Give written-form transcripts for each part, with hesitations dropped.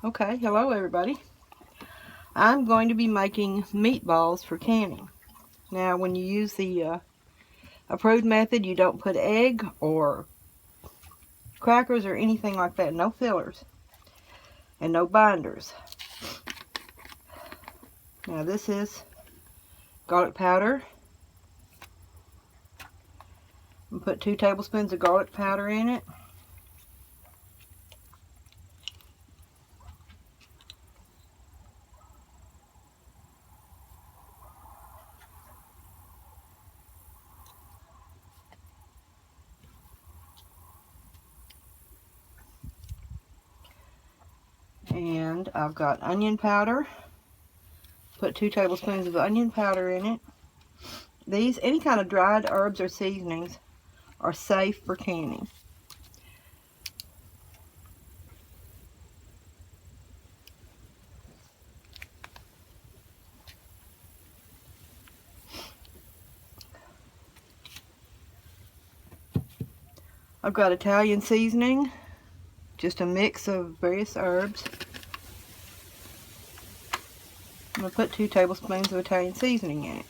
Okay, hello everybody. I'm going to be making meatballs for canning. Now when you use the approved method, you don't put egg or crackers or anything like that. No fillers and no binders. Now this is garlic powder. I'm going to put 2 tablespoons of garlic powder in it. And I've got onion powder. Put 2 tablespoons of onion powder in it. These, any kind of dried herbs or seasonings, are safe for canning. I've got Italian seasoning, just a mix of various herbs. I'm going to put 2 tablespoons of Italian seasoning in it.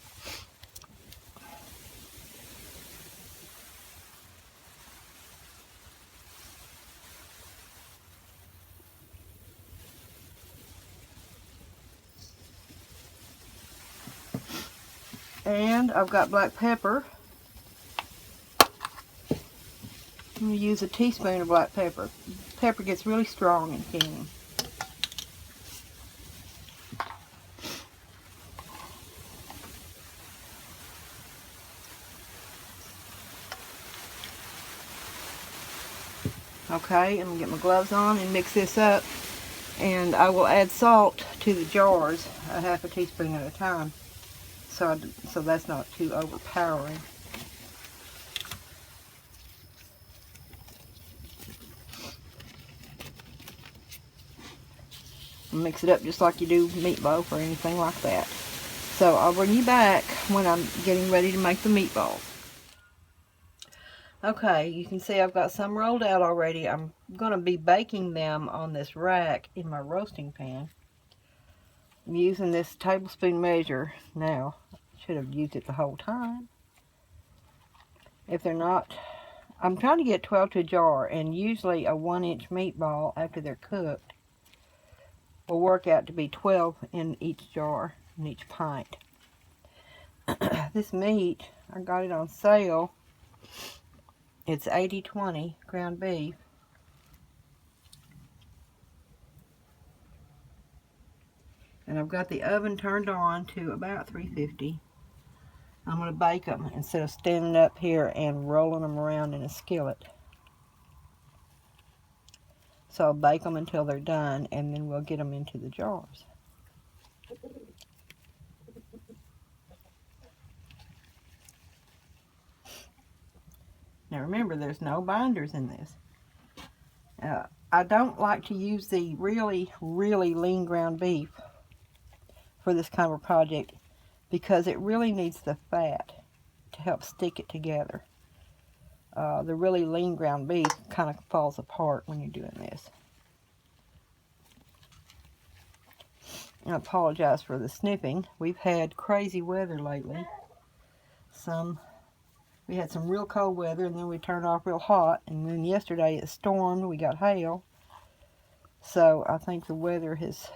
And I've got black pepper. I'm going to use a teaspoon of black pepper. Pepper gets really strong in canning. Okay, I'm going to get my gloves on and mix this up. And I will add salt to the jars, a half a teaspoon at a time, so that's not too overpowering. Mix it up just like you do meatloaf or anything like that. So I'll bring you back when I'm getting ready to make the meatballs. Okay, you can see I've got some rolled out already. I'm going to be baking them on this rack in my roasting pan. I'm using this tablespoon measure now. Should have used it the whole time. If they're not, I'm trying to get 12 to a jar, and usually a 1-inch meatball after they're cooked will work out to be 12 in each jar, in each pint. This meat, I got it on sale. It's 80/20 ground beef. And I've got the oven turned on to about 350. I'm going to bake them instead of standing up here and rolling them around in a skillet. So I'll bake them until they're done, and then we'll get them into the jars. Now remember, there's no binders in this. I don't like to use the really lean ground beef for this kind of a project because it really needs the fat to help stick it together. The really lean ground beef kind of falls apart when you're doing this. I apologize for the snipping. We've had crazy weather lately. We had some real cold weather, and then we turned off real hot, and then yesterday it stormed, we got hail. So I think the weather has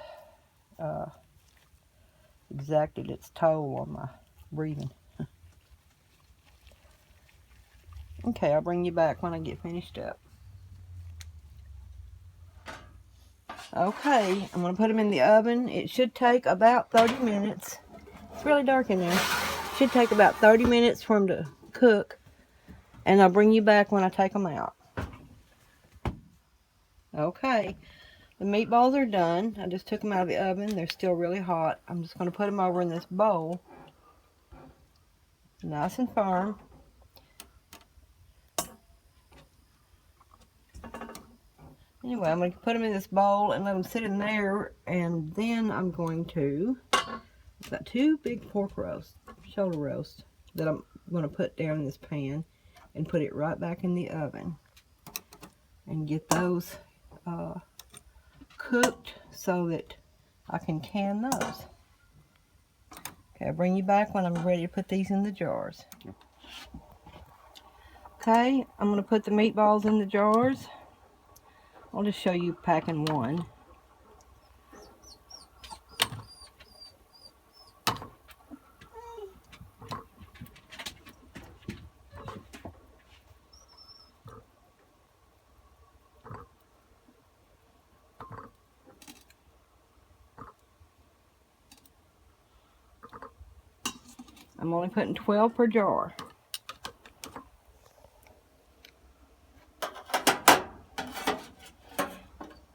exacted its toll on my breathing. Okay, I'll bring you back when I get finished up. Okay, I'm going to put them in the oven. It should take about 30 minutes. It's really dark in there. It should take about 30 minutes for them to cook, and I'll bring you back when I take them out. Okay, the meatballs are done. I just took them out of the oven. They're still really hot. I'm just going to put them over in this bowl, nice and firm. Anyway, I'm going to put them in this bowl and let them sit in there, and then I'm going to, I've got 2 big pork roasts, shoulder roasts, that I'm going to put down in this pan and put it right back in the oven and get those cooked so that I can can those. Okay, I'll bring you back when I'm ready to put these in the jars. Okay, I'm going to put the meatballs in the jars. I'll just show you packing one. I'm only putting 12 per jar.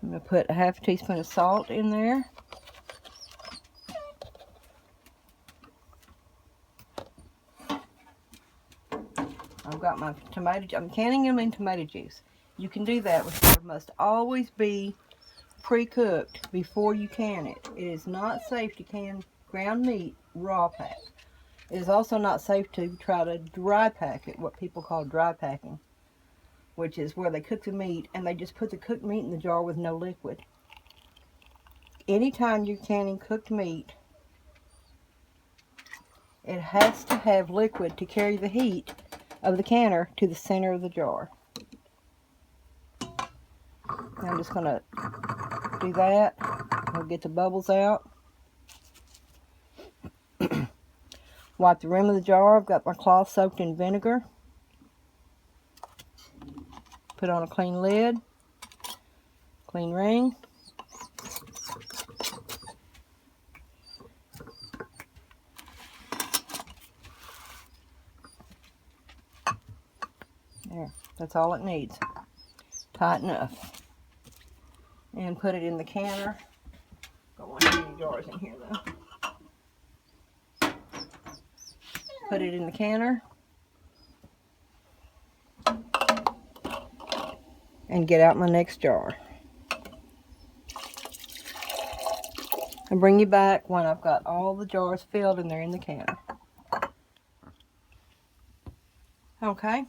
I'm going to put a half teaspoon of salt in there. I've got my tomato, I'm canning them in tomato juice. You can do that, but it must always be pre-cooked before you can it. It is not safe to can ground meat raw pack. It is also not safe to try to dry pack it, what people call dry packing, which is where they cook the meat and they just put the cooked meat in the jar with no liquid. Anytime you're canning cooked meat, it has to have liquid to carry the heat of the canner to the center of the jar. I'm just going to do that. I'll get the bubbles out. Wipe the rim of the jar. I've got my cloth soaked in vinegar. Put on a clean lid. Clean ring. There, that's all it needs. Tight enough. And put it in the canner. Don't want any jars in here though. Put it in the canner. And get out my next jar. And bring you back when I've got all the jars filled and they're in the canner. Okay.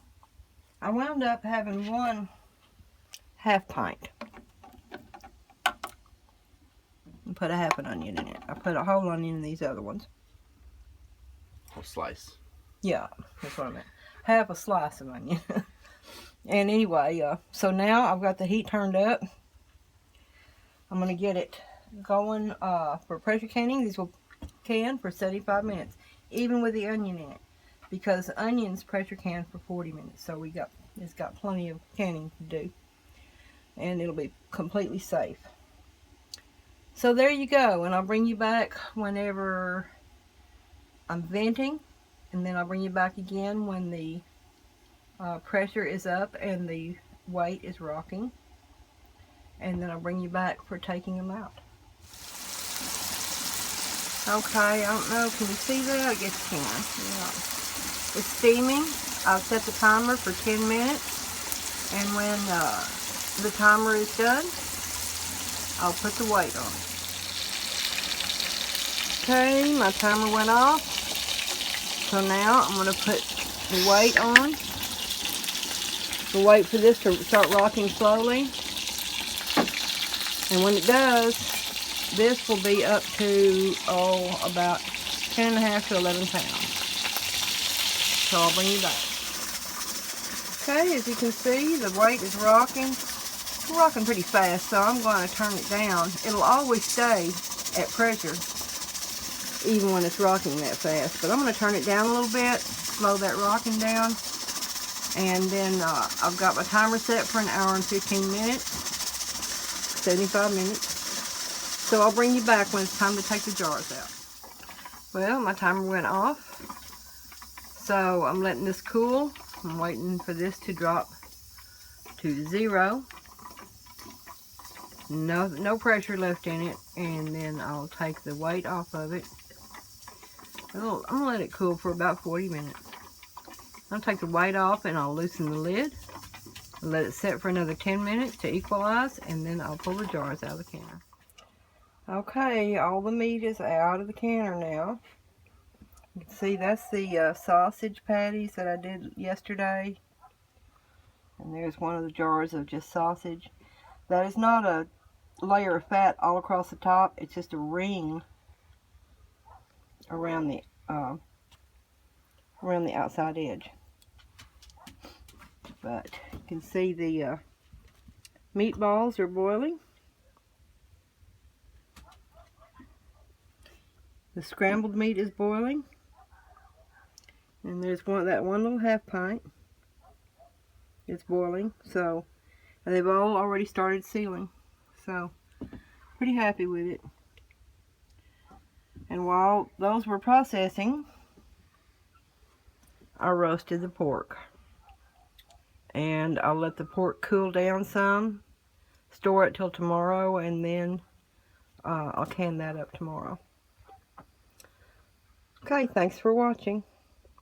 I wound up having one half pint. And put a half an onion in it. I put a whole onion in these other ones. A slice. Yeah, that's what I meant. Half a slice of onion. And anyway, so now I've got the heat turned up. I'm going to get it going for pressure canning. These will can for 75 minutes, even with the onion in it, because onions pressure can for 40 minutes. So it's got plenty of canning to do, and it'll be completely safe. So there you go, and I'll bring you back whenever I'm venting, and then I'll bring you back again when the pressure is up and the weight is rocking, and then I'll bring you back for taking them out. Okay, I don't know, can you see that? I guess you can. Yeah. It's steaming. I've set the timer for 10 minutes, and when the timer is done, I'll put the weight on. Okay, my timer went off. So now I'm going to put the weight on. We'll wait for this to start rocking slowly. And when it does, this will be up to, about 10.5 to 11 pounds. So I'll bring you back. Okay, as you can see, the weight is rocking. It's rocking pretty fast, so I'm going to turn it down. It'll always stay at pressure, even when it's rocking that fast. But I'm going to turn it down a little bit, slow that rocking down. And then I've got my timer set for 1 hour and 15 minutes, 75 minutes. So I'll bring you back when it's time to take the jars out. Well, my timer went off. So I'm letting this cool. I'm waiting for this to drop to 0. No pressure left in it. And then I'll take the weight off of it. I'm going to let it cool for about 40 minutes. I'll take the weight off and I'll loosen the lid. Let it set for another 10 minutes to equalize, and then I'll pull the jars out of the canner. Okay, all the meat is out of the canner now. You can see that's the sausage patties that I did yesterday. And there's one of the jars of just sausage. That is not a layer of fat all across the top. It's just a ring around the outside edge. But you can see the meatballs are boiling. The scrambled meat is boiling. And there's that one little half pint. It's boiling. So they've all already started sealing. So pretty happy with it. And while those were processing, I roasted the pork. And I'll let the pork cool down some, store it till tomorrow, and then I'll can that up tomorrow. Okay, thanks for watching.